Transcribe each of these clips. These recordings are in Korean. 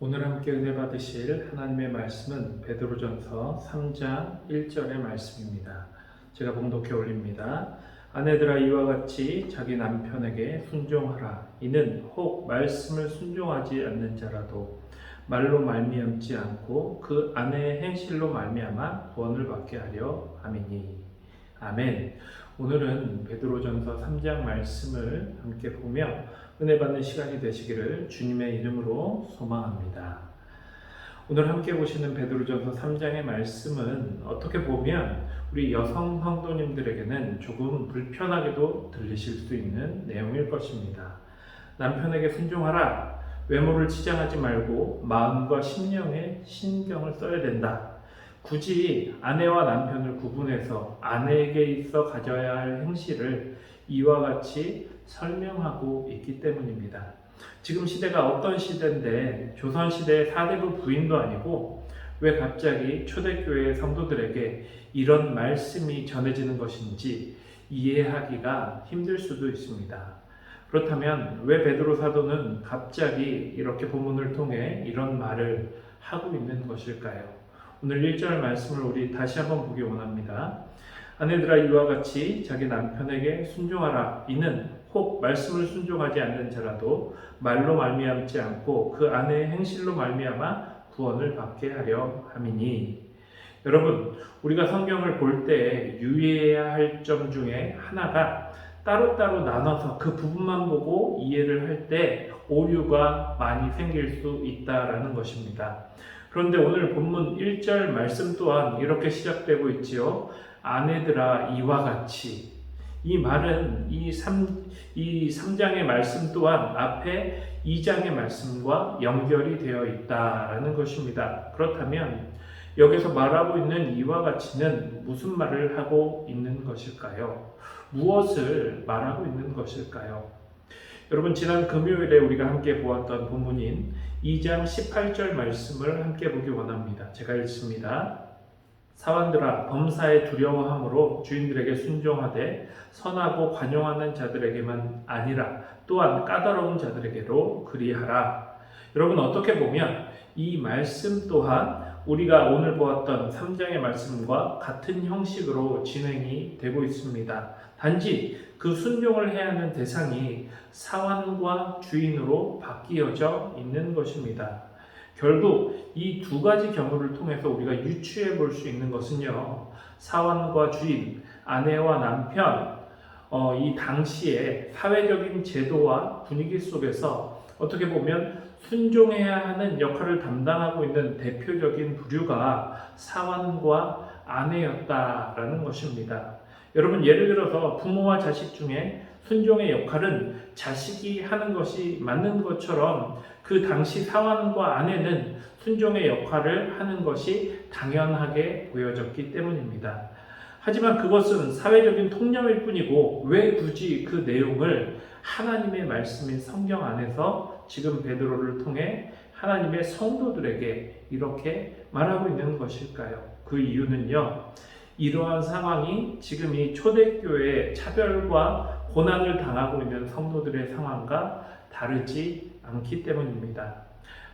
오늘 함께 은혜 받으실 하나님의 말씀은 베드로전서 3장 1절의 말씀입니다. 제가 봉독해 올립니다. 아내들아 이와 같이 자기 남편에게 순종하라. 이는 혹 말씀을 순종하지 않는 자라도 말로 말미암지 않고 그 아내의 행실로 말미암아 구원을 받게 하려 함이니. 아멘. 오늘은 베드로전서 3장 말씀을 함께 보며 은혜 받는 시간이 되시기를 주님의 이름으로 소망합니다. 오늘 함께 보시는 베드로전서 3장의 말씀은 어떻게 보면 우리 여성 성도님들에게는 조금 불편하게도 들리실 수 있는 내용일 것입니다. 남편에게 순종하라. 외모를 치장하지 말고 마음과 심령에 신경을 써야 된다. 굳이 아내와 남편을 구분해서 아내에게 있어 가져야 할 행실을 이와 같이 설명하고 있기 때문입니다. 지금 시대가 어떤 시대인데 조선시대의 사대부 부인도 아니고 왜 갑자기 초대교회 성도들에게 이런 말씀이 전해지는 것인지 이해하기가 힘들 수도 있습니다. 그렇다면 왜 베드로 사도는 갑자기 이렇게 본문을 통해 이런 말을 하고 있는 것일까요? 오늘 1절 말씀을 우리 다시 한번 보기 원합니다. 아내들아 이와 같이 자기 남편에게 순종하라. 이는 혹 말씀을 순종하지 않는 자라도 말로 말미암지 않고 그 아내의 행실로 말미암아 구원을 받게 하려 함이니. 여러분, 우리가 성경을 볼 때 유의해야 할 점 중에 하나가 따로따로 나눠서 그 부분만 보고 이해를 할 때 오류가 많이 생길 수 있다라는 것입니다. 그런데 오늘 본문 1절 말씀 또한 이렇게 시작되고 있지요. 아내들아 이와 같이. 이 말은 이 3장의 말씀 또한 앞에 2장의 말씀과 연결이 되어 있다라는 것입니다. 그렇다면 여기서 말하고 있는 이와 같이는 무슨 말을 하고 있는 것일까요? 무엇을 말하고 있는 것일까요? 여러분, 지난 금요일에 우리가 함께 보았던 본문인 2장 18절 말씀을 함께 보기 원합니다. 제가 읽습니다. 사환들아 범사에 두려워함으로 주인들에게 순종하되 선하고 관용하는 자들에게만 아니라 또한 까다로운 자들에게로 그리하라. 여러분, 어떻게 보면 이 말씀 또한 우리가 오늘 보았던 3장의 말씀과 같은 형식으로 진행이 되고 있습니다. 단지 그 순종을 해야 하는 대상이 사환과 주인으로 바뀌어져 있는 것입니다. 결국 이 두 가지 경우를 통해서 우리가 유추해 볼 수 있는 것은요, 사환과 주인, 아내와 남편, 이 당시의 사회적인 제도와 분위기 속에서 어떻게 보면 순종해야 하는 역할을 담당하고 있는 대표적인 부류가 사환과 아내였다라는 것입니다. 여러분, 예를 들어서 부모와 자식 중에 순종의 역할은 자식이 하는 것이 맞는 것처럼 그 당시 사환과 아내는 순종의 역할을 하는 것이 당연하게 보여졌기 때문입니다. 하지만 그것은 사회적인 통념일 뿐이고 왜 굳이 그 내용을 하나님의 말씀인 성경 안에서 지금 베드로를 통해 하나님의 성도들에게 이렇게 말하고 있는 것일까요? 그 이유는요, 이러한 상황이 지금 이 초대교회의 차별과 고난을 당하고 있는 성도들의 상황과 다르지 않기 때문입니다.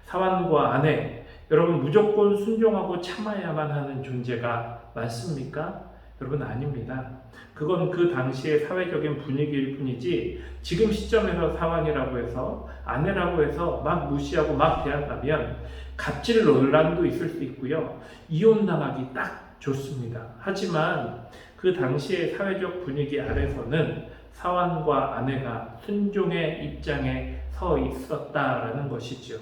사환과 아내, 여러분 무조건 순종하고 참아야만 하는 존재가 맞습니까? 여러분, 아닙니다. 그건 그 당시의 사회적인 분위기일 뿐이지 지금 시점에서 사환이라고 해서 아내라고 해서 막 무시하고 막 대한다면 갑질 논란도 있을 수 있고요. 이혼당하기 딱 좋습니다. 하지만 그 당시의 사회적 분위기 아래서는 사환과 아내가 순종의 입장에 서 있었다라는 것이죠.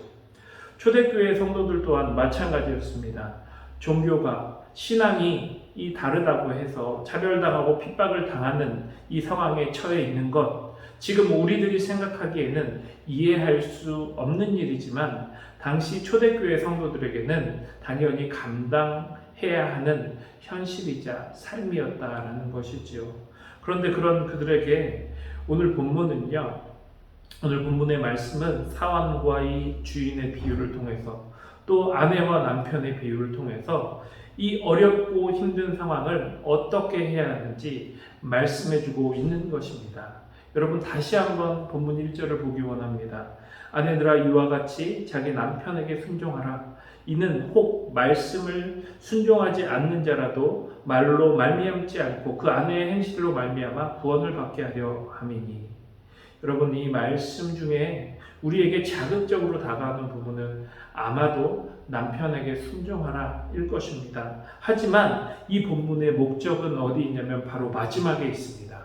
초대교회 성도들 또한 마찬가지였습니다. 종교가, 신앙이 다르다고 해서 차별당하고 핍박을 당하는 이 상황에 처해 있는 것, 지금 우리들이 생각하기에는 이해할 수 없는 일이지만 당시 초대교회 성도들에게는 당연히 감당해야 하는 현실이자 삶이었다라는 것이지요. 그런데 그런 그들에게 오늘 본문은요, 오늘 본문의 말씀은 사환과 이 주인의 비유를 통해서 또 아내와 남편의 비유를 통해서 이 어렵고 힘든 상황을 어떻게 해야 하는지 말씀해주고 있는 것입니다. 여러분, 다시 한번 본문 1절을 보기 원합니다. 아내들아 이와 같이 자기 남편에게 순종하라. 이는 혹 말씀을 순종하지 않는 자라도 말로 말미암지 않고 그 아내의 행실로 말미암아 구원을 받게 하려 함이니. 여러분, 이 말씀 중에 우리에게 자극적으로 다가오는 부분은 아마도 남편에게 순종하라 일 것입니다. 하지만 이 본문의 목적은 어디 있냐면 바로 마지막에 있습니다.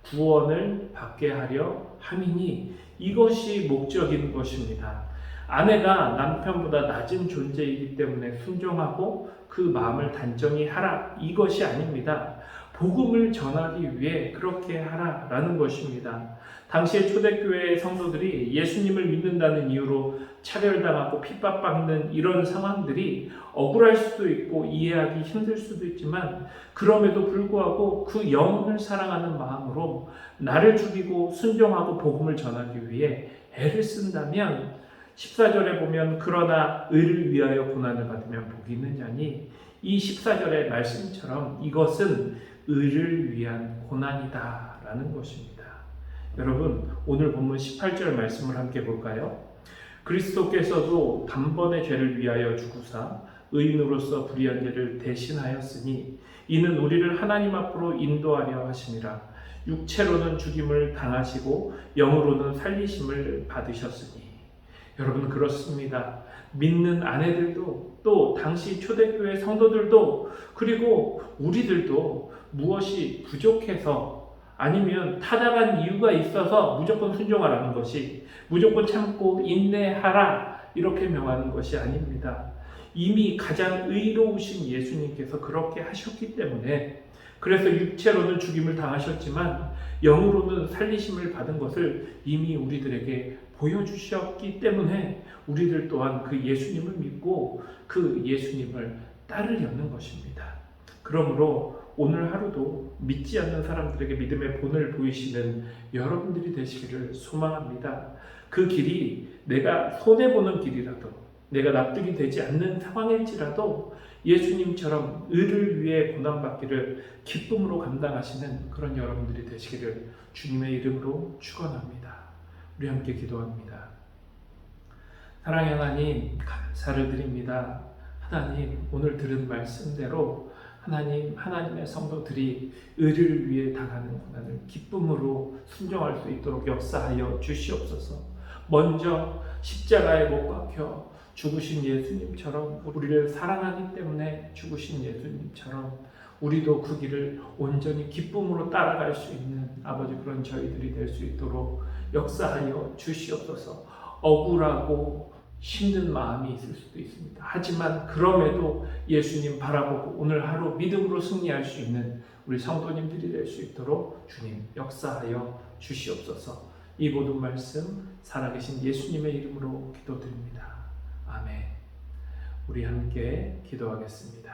구원을 받게 하려 함이니, 이것이 목적인 것입니다. 아내가 남편보다 낮은 존재이기 때문에 순종하고 그 마음을 단정히 하라, 이것이 아닙니다. 복음을 전하기 위해 그렇게 하라라는 것입니다. 당시의 초대교회의 성도들이 예수님을 믿는다는 이유로 차별당하고 핍박받는 이런 상황들이 억울할 수도 있고 이해하기 힘들 수도 있지만, 그럼에도 불구하고 그 영혼을 사랑하는 마음으로 나를 죽이고 순종하고 복음을 전하기 위해 애를 쓴다면, 14절에 보면 그러나 의를 위하여 고난을 받으면 복이 있느냐니, 이 14절의 말씀처럼 이것은 의를 위한 고난이다 라는 것입니다. 여러분, 오늘 본문 18절 말씀을 함께 볼까요? 그리스도께서도 단번에 죄를 위하여 죽으사 의인으로서 불의한 죄를 대신하였으니 이는 우리를 하나님 앞으로 인도하려 하심이라. 육체로는 죽임을 당하시고 영으로는 살리심을 받으셨으니. 여러분, 그렇습니다. 믿는 아내들도, 또 당시 초대교회 성도들도, 그리고 우리들도 무엇이 부족해서 아니면 타당한 이유가 있어서 무조건 순종하라는 것이, 무조건 참고 인내하라 이렇게 명하는 것이 아닙니다. 이미 가장 의로우신 예수님께서 그렇게 하셨기 때문에, 그래서 육체로는 죽임을 당하셨지만 영으로는 살리심을 받은 것을 이미 우리들에게 보여주셨기 때문에 우리들 또한 그 예수님을 믿고 그 예수님을 따르려는 것입니다. 그러므로 오늘 하루도 믿지 않는 사람들에게 믿음의 본을 보이시는 여러분들이 되시기를 소망합니다. 그 길이 내가 손해보는 길이라도, 내가 납득이 되지 않는 상황일지라도 예수님처럼 의를 위해 고난받기를 기쁨으로 감당하시는 그런 여러분들이 되시기를 주님의 이름으로 축원합니다. 우리 함께 기도합니다. 사랑의 하나님, 감사를 드립니다. 하나님, 오늘 들은 말씀대로 하나님의 성도들이 의를 위해 당하는 고난을 기쁨으로 순종할 수 있도록 역사하여 주시옵소서. 먼저 십자가에 못 박혀 죽으신 예수님처럼, 우리를 사랑하기 때문에 죽으신 예수님처럼 우리도 그 길을 온전히 기쁨으로 따라갈 수 있는 아버지, 그런 저희들이 될 수 있도록 역사하여 주시옵소서. 억울하고 힘든 마음이 있을 수도 있습니다. 하지만 그럼에도 예수님 바라보고 오늘 하루 믿음으로 승리할 수 있는 우리 성도님들이 될 수 있도록 주님 역사하여 주시옵소서. 이 모든 말씀 살아계신 예수님의 이름으로 기도드립니다. 아멘. 우리 함께 기도하겠습니다.